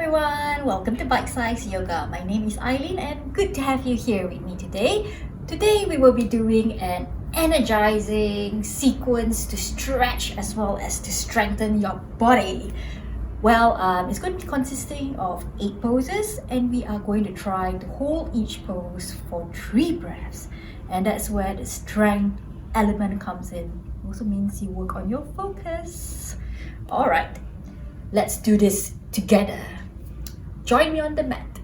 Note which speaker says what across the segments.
Speaker 1: everyone, welcome to Bite Size Yoga. My name is Eileen and good to have you here with me today. Today we will be doing an energizing sequence to stretch as well as to strengthen your body. Well, it's going to be consisting of 8 poses and we are going to try to hold each pose for 3 breaths. And that's where the strength element comes in. Also means you work on your focus. Alright, let's do this together. Join me on the mat.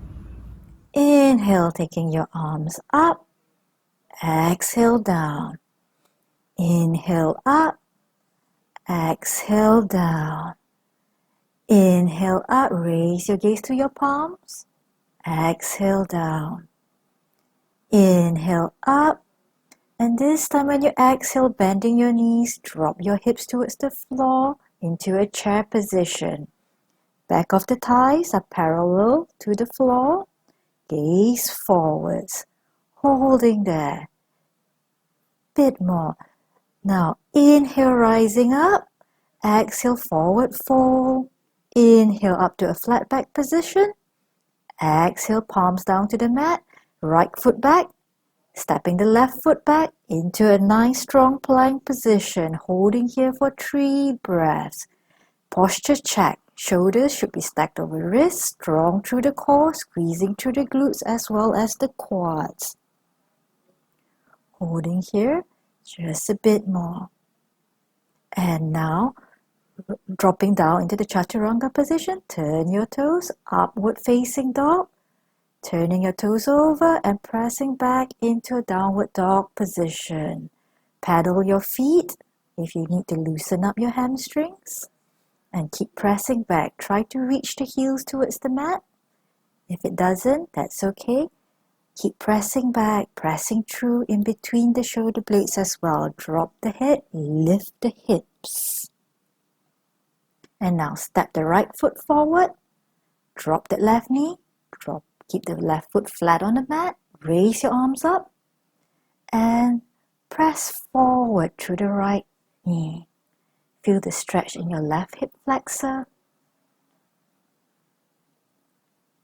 Speaker 1: Inhale, taking your arms up. Exhale down. Inhale up. Exhale down. Inhale up, raise your gaze to your palms. Exhale down. Inhale up. And this time when you exhale, bending your knees, drop your hips towards the floor into a chair position. Back of the thighs are parallel to the floor. Gaze forwards, holding there. Bit more. Now inhale, rising up. Exhale, forward fold. Inhale up to a flat back position. Exhale, palms down to the mat. Right foot back. Stepping the left foot back into a nice strong plank position. Holding here for 3 breaths. Posture check. Shoulders should be stacked over wrists, strong through the core, squeezing through the glutes as well as the quads. Holding here, just a bit more. And now, dropping down into the chaturanga position, turn your toes, upward facing dog, turning your toes over and pressing back into a downward dog position. Paddle your feet if you need to loosen up your hamstrings. And keep pressing back. Try to reach the heels towards the mat. If it doesn't, that's okay. Keep pressing back, pressing through in between the shoulder blades as well. Drop the head, lift the hips. And now step the right foot forward. Drop the left knee. Keep the left foot flat on the mat. Raise your arms up. And press forward through the right knee. Feel the stretch in your left hip flexor.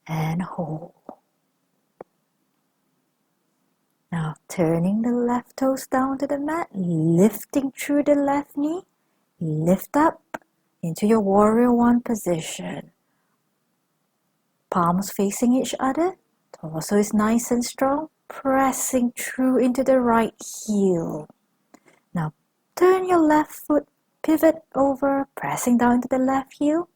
Speaker 1: And hold. Now turning the left toes down to the mat, lifting through the left knee. Lift up into your warrior 1 position. Palms facing each other. Torso is nice and strong. Pressing through into the right heel. Now turn your left foot. Pivot over, pressing down into the left heel.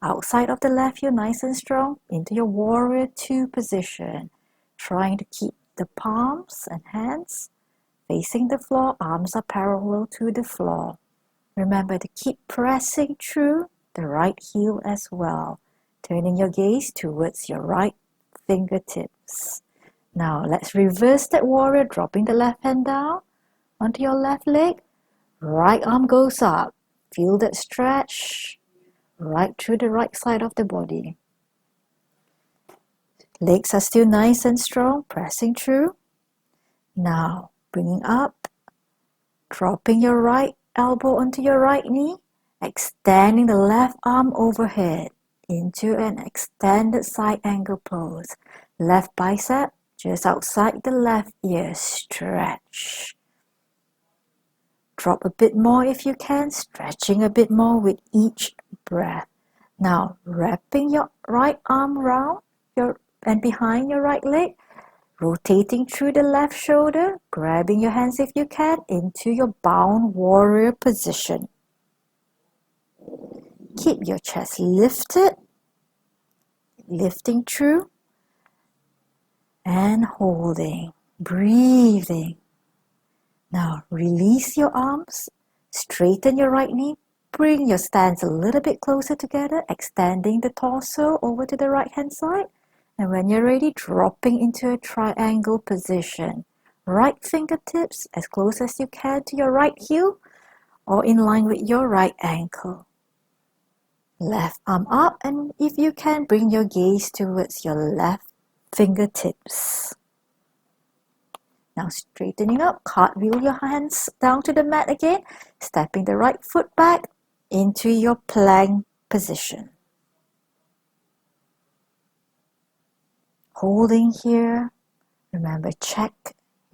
Speaker 1: Outside of the left heel, nice and strong, into your warrior 2 position. Trying to keep the palms and hands facing the floor, arms are parallel to the floor. Remember to keep pressing through the right heel as well. Turning your gaze towards your right fingertips. Now let's reverse that warrior, dropping the left hand down onto your left leg. Right arm goes up. Feel that stretch right through the right side of the body. Legs are still nice and strong, pressing through. Now, bringing up, dropping your right elbow onto your right knee, extending the left arm overhead into an extended side angle pose. Left bicep just outside the left ear, stretch. Drop a bit more if you can, stretching a bit more with each breath. Now, wrapping your right arm around and behind your right leg, rotating through the left shoulder, grabbing your hands if you can into your bound warrior position. Keep your chest lifted, lifting through, and holding, breathing. Now release your arms, straighten your right knee, bring your stance a little bit closer together, extending the torso over to the right hand side. And when you're ready, dropping into a triangle position. Right fingertips as close as you can to your right heel or in line with your right ankle. Left arm up, and if you can, bring your gaze towards your left fingertips. Now straightening up, cartwheel your hands down to the mat again, stepping the right foot back into your plank position. Holding here. Remember, check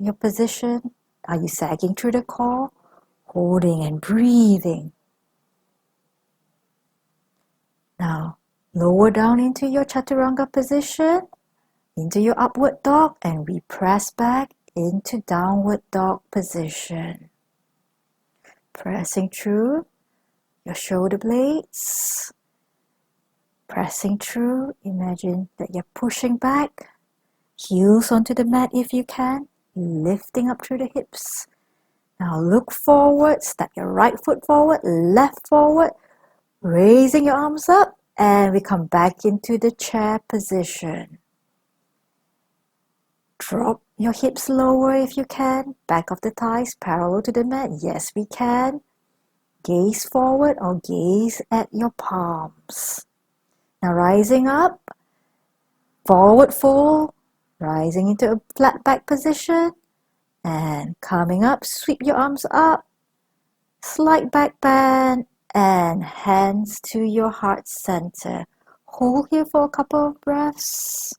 Speaker 1: your position. Are you sagging through the core? Holding and breathing. Now, lower down into your chaturanga position, into your upward dog, and we press back into downward dog position. Pressing through your shoulder blades. Pressing through, imagine that you're pushing back. Heels onto the mat if you can, lifting up through the hips. Now look forward, step your right foot forward, left forward, raising your arms up, and we come back into the chair position. Drop your hips lower if you can, back of the thighs parallel to the mat, yes we can. Gaze forward or gaze at your palms. Now rising up, forward fold, rising into a flat back position, and coming up, sweep your arms up, slight back bend, and hands to your heart center. Hold here for a couple of breaths.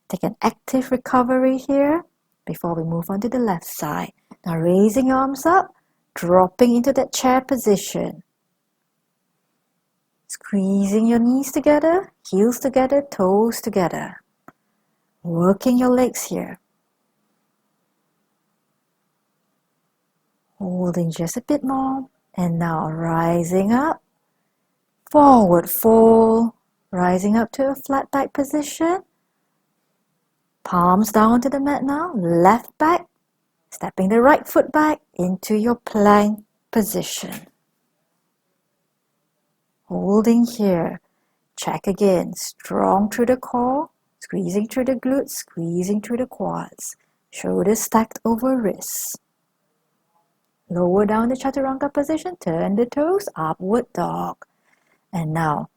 Speaker 1: Take an active recovery here before we move on to the left side. Now raising your arms up, dropping into that chair position. Squeezing your knees together, heels together, toes together. Working your legs here. Holding just a bit more. And now rising up. Forward fold. Rising up to a flat back position. Palms down to the mat now. Left back. Stepping the right foot back into your plank position. Holding here. Check again. Strong through the core. Squeezing through the glutes. Squeezing through the quads. Shoulders stacked over wrists. Lower down the chaturanga position. Turn the toes. Upward dog. And now,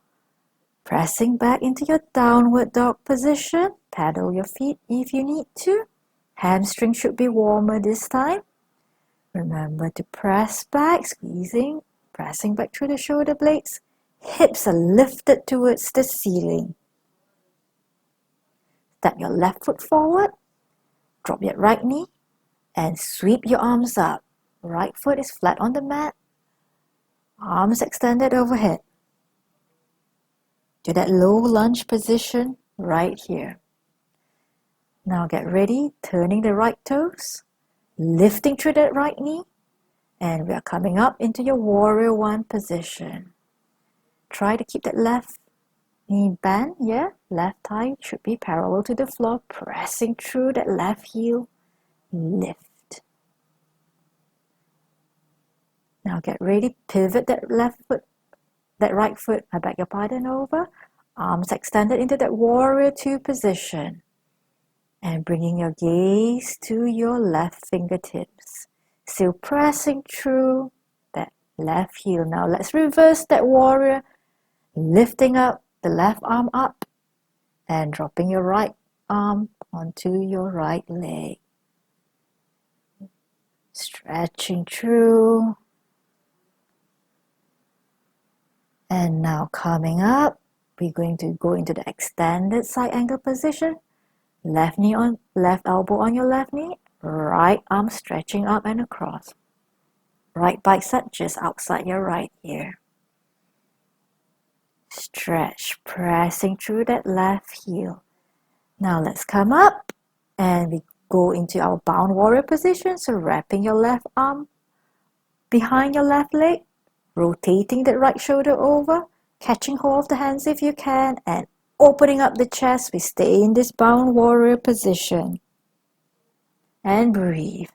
Speaker 1: pressing back into your downward dog position. Paddle your feet if you need to. Hamstring should be warmer this time. Remember to press back, squeezing, pressing back through the shoulder blades. Hips are lifted towards the ceiling. Step your left foot forward. Drop your right knee and sweep your arms up. Right foot is flat on the mat. Arms extended overhead. To that low lunge position right here. Now get ready, turning the right toes, lifting through that right knee, and we are coming up into your warrior one position. Try to keep that left knee bent, yeah? Left thigh should be parallel to the floor, pressing through that left heel, lift. Now get ready, pivot that right foot, I beg your pardon, over. Arms extended into that warrior two position. And bringing your gaze to your left fingertips. Still pressing through that left heel. Now let's reverse that warrior. Lifting up the left arm up. And dropping your right arm onto your right leg. Stretching through. And now coming up. We're going to go into the extended side angle position. Left elbow on your left knee, right arm stretching up and across. Right bicep just outside your right ear. Stretch, pressing through that left heel. Now let's come up and we go into our bound warrior position. So wrapping your left arm behind your left leg, rotating that right shoulder over, catching hold of the hands if you can, and opening up the chest, we stay in this bound warrior position. And breathe.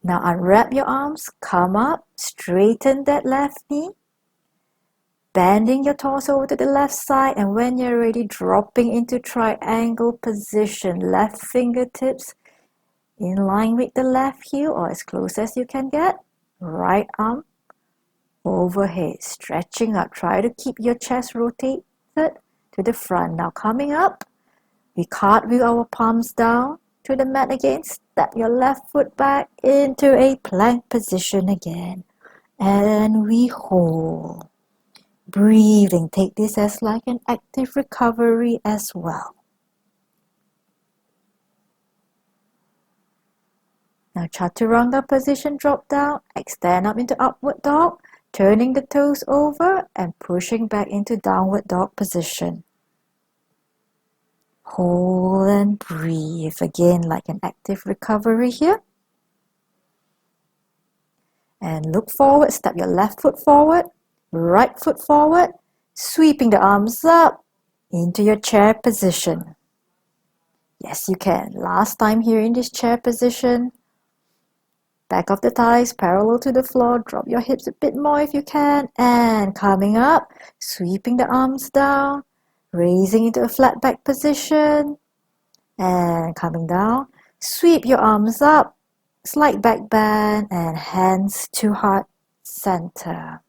Speaker 1: Now unwrap your arms, come up, straighten that left knee. Bending your torso over to the left side, and when you're ready, dropping into triangle position. Left fingertips in line with the left heel or as close as you can get. Right arm overhead, stretching up. Try to keep your chest rotated to the front. Now coming up, we cartwheel our palms down to the mat again. Step your left foot back into a plank position again. And we hold. Breathing. Take this as like an active recovery as well. Now chaturanga position, drop down, extend up into upward dog, turning the toes over and pushing back into downward dog position. Hold and breathe, again like an active recovery here. And look forward, step your left foot forward, right foot forward, sweeping the arms up into your chair position. Yes, you can. Last time here in this chair position. Back of the thighs parallel to the floor. Drop your hips a bit more if you can. And coming up, sweeping the arms down, raising into a flat back position. And coming down, sweep your arms up, slight back bend, and hands to heart center.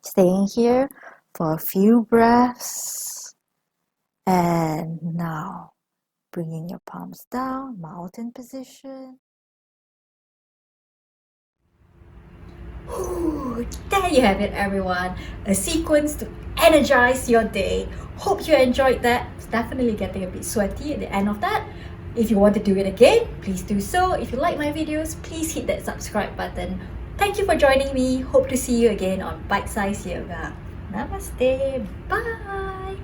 Speaker 1: Staying here for a few breaths. And now, bringing your palms down, mountain position. Ooh, there you have it, everyone. A sequence to energize your day. Hope you enjoyed that. It's definitely getting a bit sweaty at the end of that. If you want to do it again, please do so. If you like my videos, please hit that subscribe button. Thank you for joining me. Hope to see you again on Bite Size Yoga. Namaste. Bye.